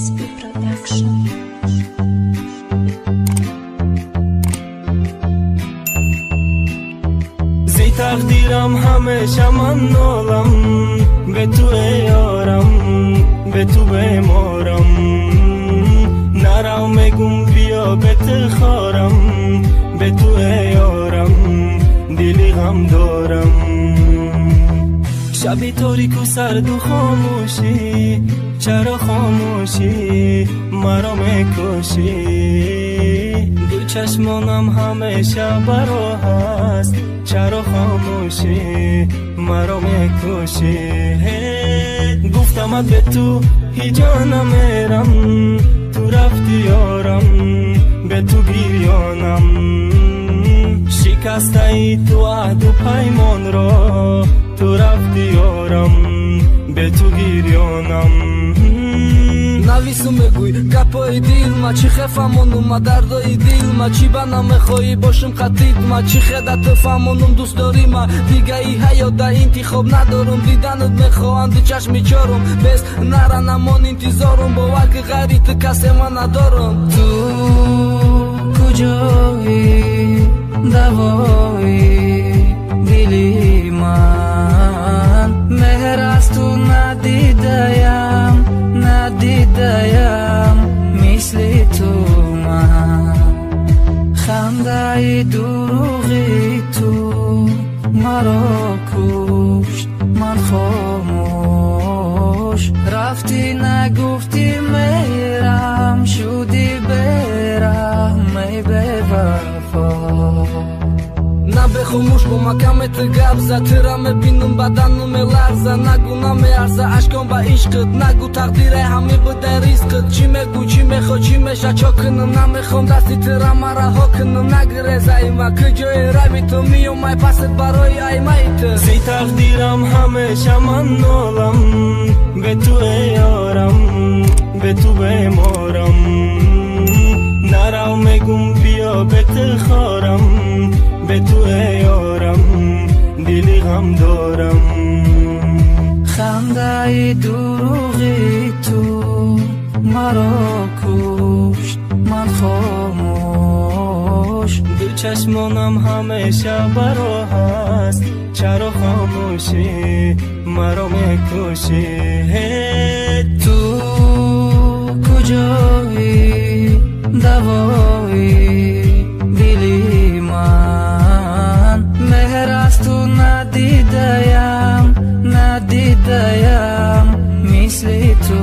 SP Production. زی تقدیرم همیشه من نالم، به تو یارم، به تو بمارم. نرو میگم بیا به تخارم، به تو یارم دلی غم دارم. شبی تاریک و سرد و خاموشی، چرا خاموشی مرا میکشی؟ دو چشمانم همیشه برا هست، چرا خاموشی مرا میکشی؟ گفتمت به تو هیجا نمیرم، تو رفتی یارم به تو گریانم. شکسته ای تو عهد و پیمان را، تو رفتی یارم به تو گریانم. навису мегӯй гапои дилма, чӣ хефамонума дардои дилма, чӣ ба намехоҳӣ бошим қатидма, чӣ хеда ту фамонум дӯст дорима. дигаи ҳаёда интихоб надорум, диданут мехоҳам ду чашми чорум. бес нара намон интизорум, бовар ки ғайри ту касе ман надорум. ту куҷои давои дили ман, меҳр аз ту надидаям, надидаям мисли ту ман. хандаи дуруғи ту маро кушт, ман хомӯш. рафтӣ нагуфтӣ мерам, шуди бераҳмаи бевафо. на бехомӯш бо макамет гап за, тира мебинум бадану меларза. нагу намеарза ашкон ба ишқит, нагу тақдире ҳами буда ризқит. чӣ мегӯ чӣ мехоҳ чӣ меша чо кунам, намехом дасти тира ма раҳо кунам. нагирезаима куҷое рави ту, миёмай пасет барои аймаи ту. زی تقدیرم همیشه من نالم، به تو یارم به تو بمارم. نرو میگم بیا به تخارم، به تو یارم دلی غم دارم. خنده‌ی دروغی تو مرا کشت، من خاموش. دو چشمانم همیشه برا هست، چرا خاموشی مرا میکشی؟ تو کجایی دوایی دلی من، مهر از تو ندیدم، ندیدم مثل تو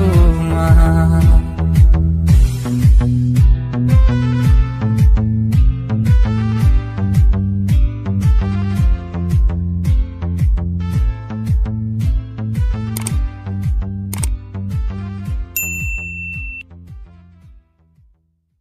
من.